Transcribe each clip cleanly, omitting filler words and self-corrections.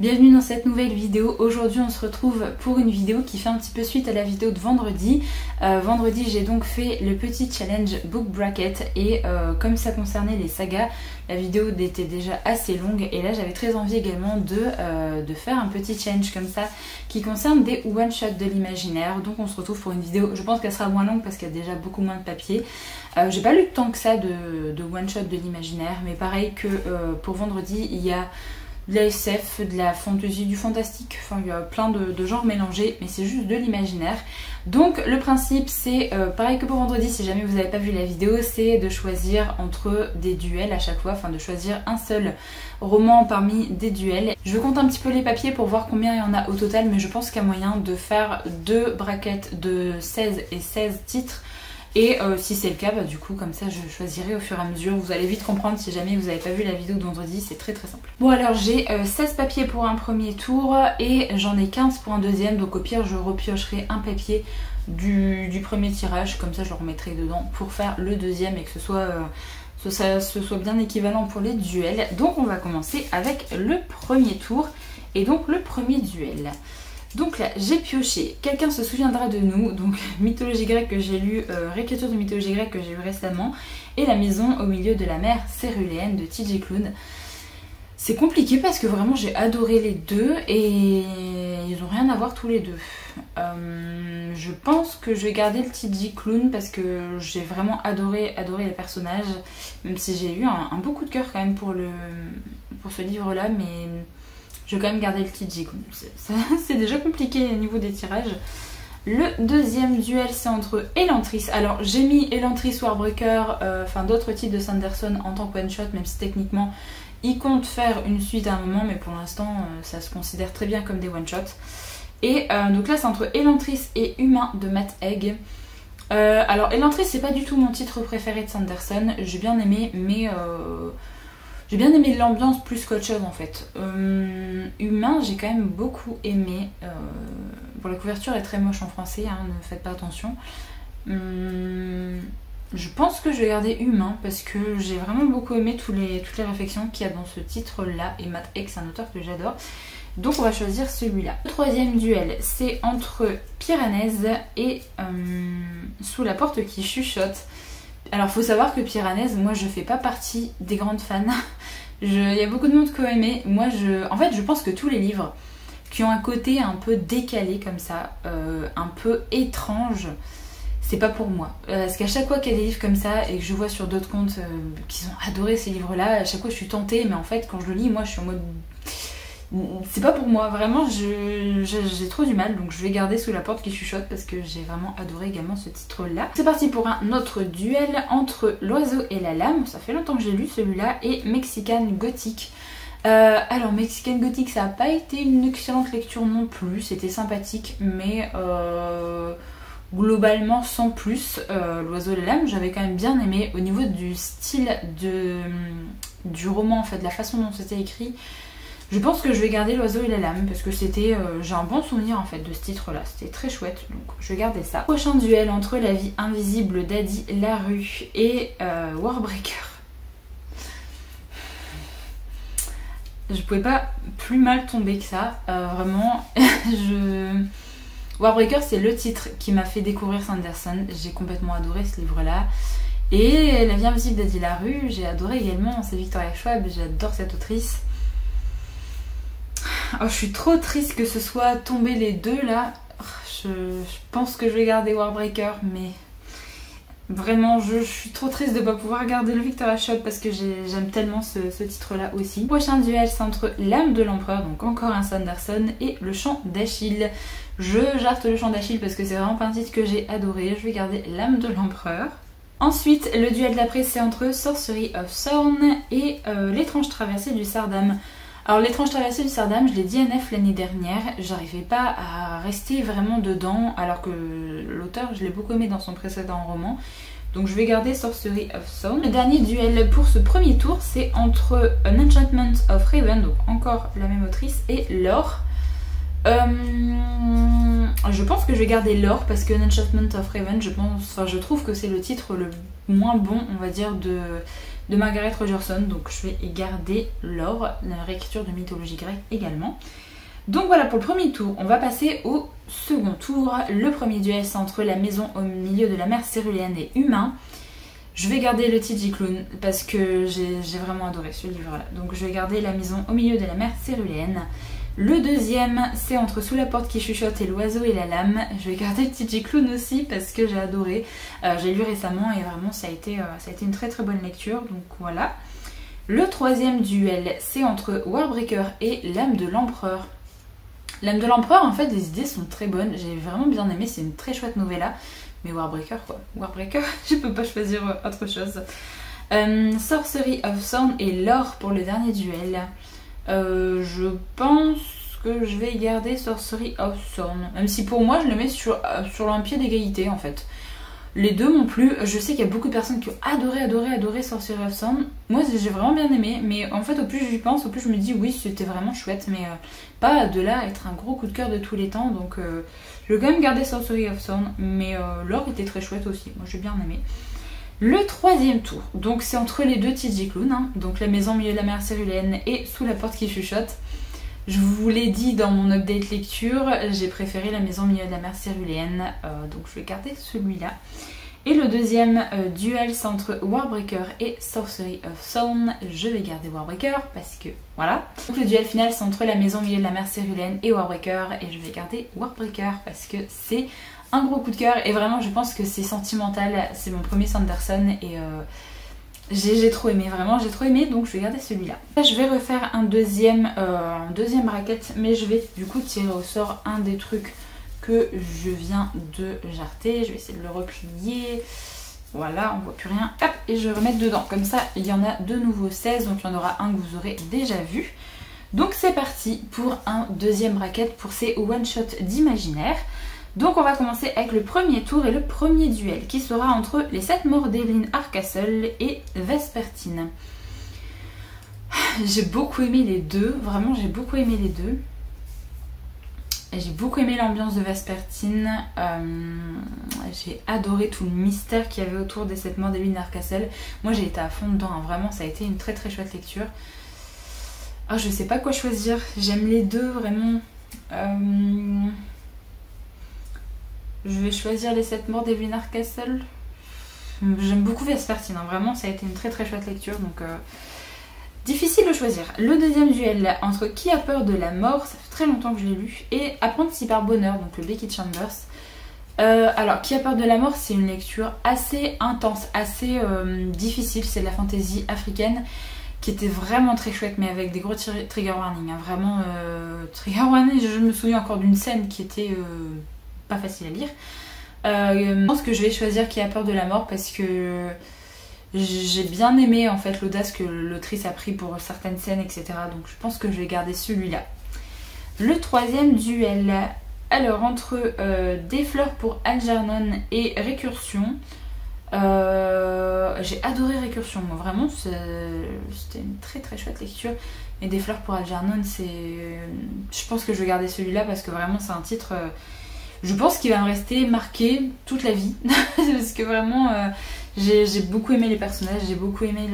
Bienvenue dans cette nouvelle vidéo. Aujourd'hui on se retrouve pour une vidéo qui fait un petit peu suite à la vidéo de vendredi. Vendredi j'ai donc fait le petit challenge book bracket et comme ça concernait les sagas, la vidéo était déjà assez longue et là j'avais très envie également de faire un petit challenge comme ça qui concerne des one shot de l'imaginaire. Donc on se retrouve pour une vidéo, je pense qu'elle sera moins longue parce qu'il y a déjà beaucoup moins de papier. J'ai pas lu tant que ça de one shot de l'imaginaire, mais pareil que pour vendredi il y a de la SF, de la fantasy, du fantastique, enfin il y a plein de genres mélangés, mais c'est juste de l'imaginaire. Donc le principe c'est pareil que pour vendredi, si jamais vous n'avez pas vu la vidéo, c'est de choisir entre des duels à chaque fois, enfin de choisir un seul roman parmi des duels. Je compte un petit peu les papiers pour voir combien il y en a au total, mais je pense qu'il y a moyen de faire deux brackets de 16 et 16 titres. Et si c'est le cas, bah, du coup comme ça je choisirai au fur et à mesure. Vous allez vite comprendre si jamais vous n'avez pas vu la vidéo de vendredi, c'est très simple. Bon alors j'ai 16 papiers pour un premier tour et j'en ai 15 pour un deuxième. Donc au pire je repiocherai un papier du premier tirage, comme ça je le remettrai dedans pour faire le deuxième et que ce soit bien équivalent pour les duels. Donc on va commencer avec le premier tour et donc le premier duel. Donc là, j'ai pioché Quelqu'un se souviendra de nous, donc mythologie grecque que j'ai lu, réécriture de mythologie grecque que j'ai lu récemment, et La maison au milieu de la mer céruléenne de T.J. Klune. C'est compliqué parce que vraiment j'ai adoré les deux et ils n'ont rien à voir tous les deux. Je pense que je vais garder le T.J. Klune parce que j'ai vraiment adoré les personnages, même si j'ai eu un beau coup de cœur quand même pour ce livre-là, mais je vais quand même garder le T.J. C'est déjà compliqué au niveau des tirages. Le deuxième duel c'est entre Elantris. Alors j'ai mis Elantris Warbreaker, enfin d'autres titres de Sanderson en tant que one shot, même si techniquement il compte faire une suite à un moment, mais pour l'instant ça se considère très bien comme des one shots. Et donc là c'est entre Elantris et Humain de Matt Haig. Alors Elantris c'est pas du tout mon titre préféré de Sanderson, j'ai bien aimé, mais j'ai bien aimé l'ambiance plus qu'autre chose en fait. Humain, j'ai quand même beaucoup aimé. Bon, la couverture est très moche en français, hein, ne faites pas attention. Je pense que je vais garder Humain parce que j'ai vraiment beaucoup aimé toutes les réflexions qu'il y a dans ce titre-là. Et Matt Haig, c'est un auteur que j'adore. Donc on va choisir celui-là. Le troisième duel, c'est entre Piranèse et Sous la porte qui chuchote. Alors faut savoir que Piranèse, moi je fais pas partie des grandes fans. Il y a beaucoup de monde qui ont aimé. Moi en fait je pense que tous les livres qui ont un côté un peu décalé comme ça, un peu étrange, c'est pas pour moi. Parce qu'à chaque fois qu'il y a des livres comme ça et que je vois sur d'autres comptes qui ont adoré ces livres-là, à chaque fois je suis tentée, mais en fait quand je le lis, moi je suis en mode c'est pas pour moi, vraiment j'ai trop du mal, donc je vais garder Sous la porte qui chuchote parce que j'ai vraiment adoré également ce titre là. C'est parti pour un autre duel entre L'oiseau et la lame, ça fait longtemps que j'ai lu celui-là, et Mexican Gothic. Alors Mexican Gothic ça n'a pas été une excellente lecture non plus, c'était sympathique mais globalement sans plus. L'oiseau et la lame j'avais quand même bien aimé au niveau du style du roman, en fait, de la façon dont c'était écrit. Je pense que je vais garder L'oiseau et la lame parce que c'était, j'ai un bon souvenir en fait de ce titre là, c'était très chouette, donc je vais garder ça. Prochain duel entre La vie invisible d'Adi Larue et Warbreaker. Je pouvais pas plus mal tomber que ça, vraiment. Warbreaker c'est le titre qui m'a fait découvrir Sanderson, j'ai complètement adoré ce livre là. Et La vie invisible d'Adi Larue, j'ai adoré également, c'est Victoria Schwab, j'adore cette autrice. Oh, je suis trop triste que ce soit tombé les deux là. Je pense que je vais garder Warbreaker, mais vraiment je suis trop triste de ne pas pouvoir garder le Victoria Schwab parce que j'aime tellement ce titre là aussi. Prochain duel c'est entre L'âme de l'empereur, donc encore un Sanderson, et Le chant d'Achille. Je jarte Le chant d'Achille parce que c'est vraiment pas un titre que j'ai adoré, je vais garder L'âme de l'empereur. Ensuite le duel d'après c'est entre Sorcery of Thorn et L'étrange traversée du Sardam. Alors L'étrange traversée du Sardam, je l'ai dit à NF l'année dernière, j'arrivais pas à rester vraiment dedans alors que l'auteur je l'ai beaucoup aimé dans son précédent roman. Donc je vais garder Sorcery of Thorn. Le dernier duel pour ce premier tour c'est entre An Enchantment of Raven, donc encore la même autrice, et Lore. Je pense que je vais garder l'or parce que Enchantment of Raven, je trouve que c'est le titre le moins bon, on va dire, de Margaret Rogerson. Donc je vais garder l'or, la réécriture de mythologie grecque également. Donc voilà pour le premier tour. On va passer au second tour. Le premier duel, c'est entre la maison au milieu de la mer céruléenne et humain. Je vais garder le TG Clown parce que j'ai vraiment adoré ce livre-là. Donc je vais garder la maison au milieu de la mer céruléenne. Le deuxième, c'est entre Sous la porte qui chuchote et l'oiseau et la lame. Je vais garder le TG Clown aussi parce que j'ai adoré. J'ai lu récemment et vraiment ça a été une très très bonne lecture. Donc voilà. Le troisième duel, c'est entre Warbreaker et l'âme de l'empereur. L'âme de l'empereur, en fait, les idées sont très bonnes. J'ai vraiment bien aimé. C'est une très chouette novella. Mais Warbreaker, quoi. Warbreaker, je peux pas choisir autre chose. Sorcery of Thorn et l'or pour le dernier duel. Je pense que je vais garder Sorcery of Thorn. Même si pour moi, je le mets sur un pied d'égalité, en fait. Les deux m'ont plu. Je sais qu'il y a beaucoup de personnes qui ont adoré Sorcery of Thorn. Moi, j'ai vraiment bien aimé. Mais en fait, au plus j'y pense, au plus je me dis oui, c'était vraiment chouette. Mais pas de là à être un gros coup de cœur de tous les temps. Donc, je vais quand même garder Sorcery of Thorn. Mais l'or était très chouette aussi. Moi, j'ai bien aimé. Le troisième tour, donc c'est entre les deux TG Clown, hein, donc la maison au milieu de la mer céruléenne et Sous la porte qui chuchote. Je vous l'ai dit dans mon update lecture, j'ai préféré la maison au milieu de la mer céruléenne, donc je vais garder celui-là. Et le deuxième duel, c'est entre Warbreaker et Sorcery of Thorn. Je vais garder Warbreaker parce que voilà. Donc le duel final, c'est entre la maison au milieu de la mer céruléenne et Warbreaker, et je vais garder Warbreaker parce que c'est un gros coup de cœur et vraiment je pense que c'est sentimental, c'est mon premier Sanderson et j'ai trop aimé, vraiment j'ai trop aimé, donc je vais garder celui-là. Je vais refaire un deuxième bracket, mais je vais du coup tirer au sort un des trucs que je viens de jarter. Je vais essayer de le replier, voilà, on voit plus rien, hop, et je vais remettre dedans, comme ça il y en a de nouveau 16, donc il y en aura un que vous aurez déjà vu. Donc c'est parti pour un deuxième bracket pour ces one-shots d'imaginaire. Donc on va commencer avec le premier tour et le premier duel qui sera entre les 7 morts d'Evelyn Hardcastle et Vespertine. J'ai beaucoup aimé les deux, vraiment j'ai beaucoup aimé les deux. J'ai beaucoup aimé l'ambiance de Vespertine, j'ai adoré tout le mystère qu'il y avait autour des 7 morts d'Evelyn Hardcastle. Moi j'ai été à fond dedans, hein. Vraiment ça a été une très très chouette lecture. Oh, je sais pas quoi choisir, j'aime les deux vraiment. Je vais choisir les 7 morts d'Evelyn Hardcastle. J'aime beaucoup Vespertine, hein. Vraiment ça a été une très très chouette lecture, donc difficile de choisir. Le deuxième duel entre Qui a peur de la mort, ça fait très longtemps que je l'ai lu, et Apprenti par bonheur, donc le Becky Chambers. Alors Qui a peur de la mort, c'est une lecture assez intense, assez difficile, c'est de la fantasy africaine qui était vraiment très chouette, mais avec des gros trigger warning, hein. Vraiment trigger warning, je me souviens encore d'une scène qui était pas facile à lire. Je pense que je vais choisir Qui a peur de la mort parce que j'ai bien aimé en fait l'audace que l'autrice a pris pour certaines scènes, etc. Donc je pense que je vais garder celui-là. Le troisième duel, alors entre Des fleurs pour Algernon et Récursion. J'ai adoré Récursion, moi vraiment c'était une très très chouette lecture. Mais Des fleurs pour Algernon, je pense que je vais garder celui-là parce que vraiment c'est un titre, je pense qu'il va me rester marqué toute la vie. Parce que vraiment j'ai beaucoup aimé les personnages, j'ai beaucoup aimé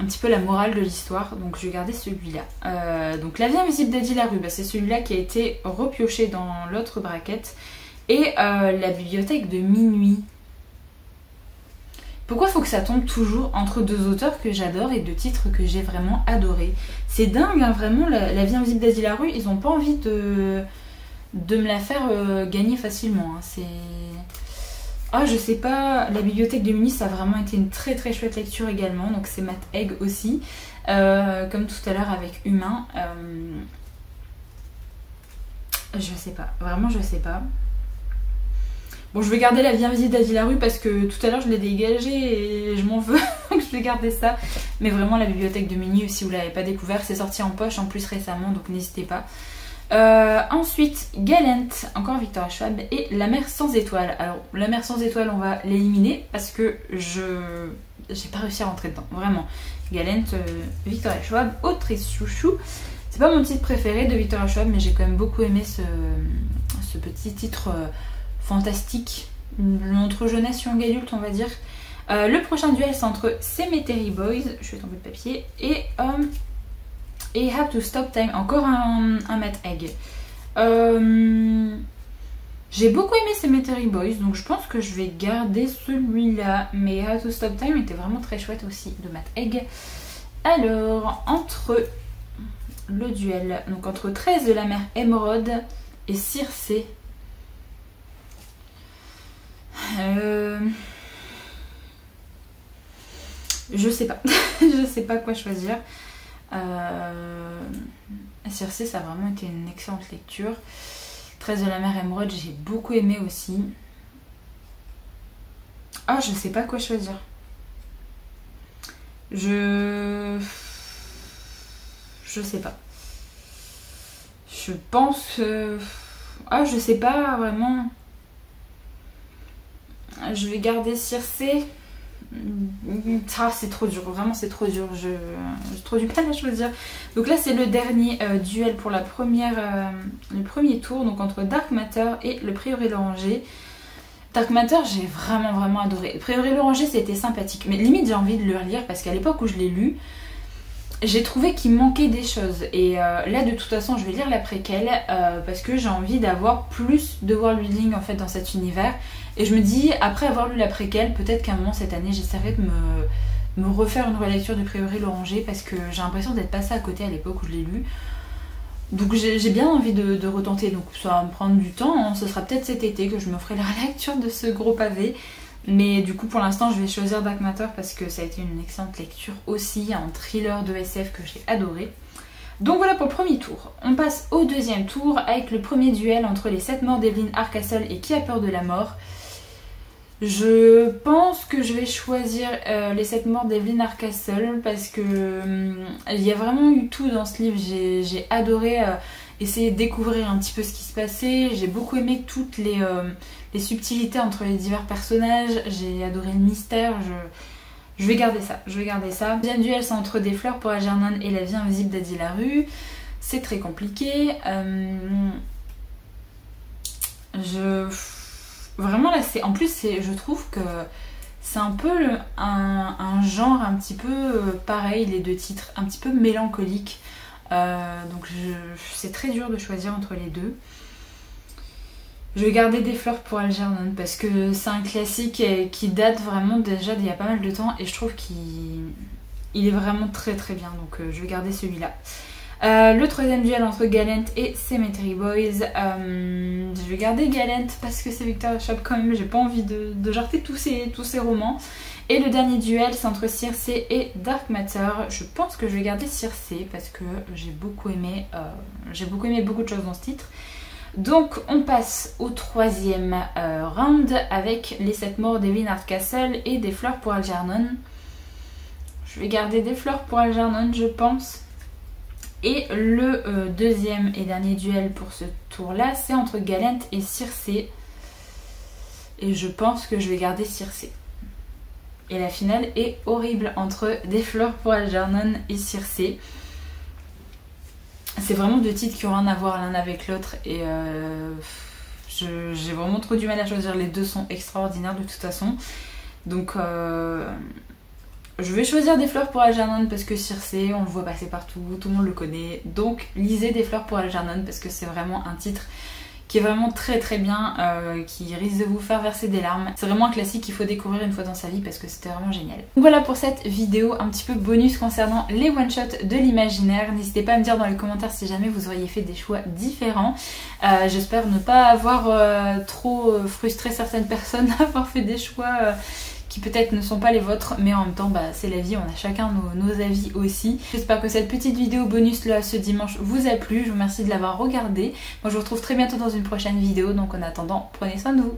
un petit peu la morale de l'histoire, donc je vais garder celui-là. Donc La vie invisible d'Eddie Larue, bah, c'est celui-là qui a été repioché dans l'autre bracket. Et La bibliothèque de minuit. Pourquoi faut que ça tombe toujours entre deux auteurs que j'adore et deux titres que j'ai vraiment adorés? C'est dingue, hein, vraiment, La vie invisible d'Eddie Larue, ils n'ont pas envie de me la faire gagner facilement. Hein. C'est... Ah, je sais pas, La bibliothèque de minuit, ça a vraiment été une très très chouette lecture également, donc c'est Matt Haig aussi, comme tout à l'heure avec Humain. Je sais pas, vraiment je sais pas. Bon, je vais garder La vie invisible d'Eddie Larue parce que tout à l'heure je l'ai dégagé et je m'en veux, donc je vais garder ça. Mais vraiment La bibliothèque de minuit, si vous l'avez pas découvert, c'est sorti en poche en plus récemment, donc n'hésitez pas. Ensuite, Galent, encore Victoria Schwab, et La mer sans étoiles. Alors, La mer sans étoiles, on va l'éliminer parce que j'ai pas réussi à rentrer dedans, vraiment. Galent, Victoria Schwab, autrice chouchou. C'est pas mon titre préféré de Victoria Schwab, mais j'ai quand même beaucoup aimé ce petit titre fantastique, entre jeunesse, young adulte on va dire. Le prochain duel c'est entre Cemetery Boys, je vais tomber le papier, et Have to Stop Time, encore un Matt Haig. J'ai beaucoup aimé Cemetery Boys, donc je pense que je vais garder celui-là, mais Have to Stop Time était vraiment très chouette aussi de Matt Haig. Alors, entre le duel, donc entre 13 de la mer Émeraude et Circé. Je sais pas. Je sais pas quoi choisir. Circé, ça a vraiment été une excellente lecture. 13 de la mer Émeraude, j'ai beaucoup aimé aussi. Ah, je sais pas quoi choisir. Je sais pas. Je pense que... Ah, je sais pas vraiment. Je vais garder Circé. Ah, c'est trop dur, vraiment c'est trop dur. J'ai trop du mal à choisir. Donc là, c'est le dernier duel pour le premier tour, donc entre Dark Matter et le Prieuré l'Oranger. Dark Matter, j'ai vraiment adoré. Le Prieuré l'Oranger, c'était sympathique, mais limite j'ai envie de le relire parce qu'à l'époque où je l'ai lu, j'ai trouvé qu'il manquait des choses. Et là, de toute façon, je vais lire la préquelle parce que j'ai envie d'avoir plus de world building en fait dans cet univers. Et je me dis, après avoir lu la préquelle, peut-être qu'à un moment cette année, j'essaierai de me refaire une relecture du Prieuré l'Oranger parce que j'ai l'impression d'être passée à côté à l'époque où je l'ai lu. Donc j'ai bien envie de retenter. Donc ça va me prendre du temps. Hein. Ce sera peut-être cet été que je me ferai la relecture de ce gros pavé. Mais du coup, pour l'instant, je vais choisir Dark Matter parce que ça a été une excellente lecture aussi, un thriller de SF que j'ai adoré. Donc voilà pour le premier tour. On passe au deuxième tour avec le premier duel entre les 7 morts d'Evelyn Hardcastle et Qui a peur de la mort. Je pense que je vais choisir les 7 morts d'Evelyn Hardcastle parce que il y a vraiment eu tout dans ce livre. J'ai adoré essayer de découvrir un petit peu ce qui se passait. J'ai beaucoup aimé toutes les subtilités entre les divers personnages. J'ai adoré le mystère. Je vais garder ça. Le deuxième duel, c'est entre Des fleurs pour Algernon et La vie invisible d'Adi Larue. C'est très compliqué. Vraiment là, en plus, je trouve que c'est un peu un genre un petit peu pareil, les deux titres, un petit peu mélancolique. Donc c'est très dur de choisir entre les deux. Je vais garder Des fleurs pour Algernon parce que c'est un classique qui date vraiment déjà d'il y a pas mal de temps et je trouve qu'il est vraiment très bien, donc je vais garder celui-là. Le troisième duel entre Gallant et Cemetery Boys, je vais garder Gallant parce que c'est Victoria Schwab quand même, j'ai pas envie de jarter tous ces romans. Et le dernier duel c'est entre Circé et Dark Matter. Je pense que je vais garder Circé parce que j'ai beaucoup aimé beaucoup de choses dans ce titre. Donc on passe au troisième round avec les 7 morts d'Evelyn Hardcastle et Des fleurs pour Algernon. Je vais garder Des fleurs pour Algernon je pense. Et le deuxième et dernier duel pour ce tour-là, c'est entre Gallant et Circé. Et je pense que je vais garder Circé. Et la finale est horrible entre Des fleurs pour Algernon et Circé. C'est vraiment deux titres qui n'ont rien à voir l'un avec l'autre. Et j'ai vraiment trop du mal à choisir. Les deux sont extraordinaires de toute façon. Donc... je vais choisir Des fleurs pour Algernon parce que Circé, on le voit passer partout, tout le monde le connaît. Donc lisez Des fleurs pour Algernon parce que c'est vraiment un titre qui est vraiment très bien, qui risque de vous faire verser des larmes. C'est vraiment un classique qu'il faut découvrir une fois dans sa vie parce que c'était vraiment génial. Donc voilà pour cette vidéo un petit peu bonus concernant les one-shots de l'imaginaire. N'hésitez pas à me dire dans les commentaires si jamais vous auriez fait des choix différents. J'espère ne pas avoir trop frustré certaines personnes d'avoir fait des choix... qui peut-être ne sont pas les vôtres, mais en même temps c'est la vie, on a chacun nos avis aussi. J'espère que cette petite vidéo bonus là ce dimanche vous a plu, je vous remercie de l'avoir regardée. Moi je vous retrouve très bientôt dans une prochaine vidéo, donc en attendant prenez soin de vous.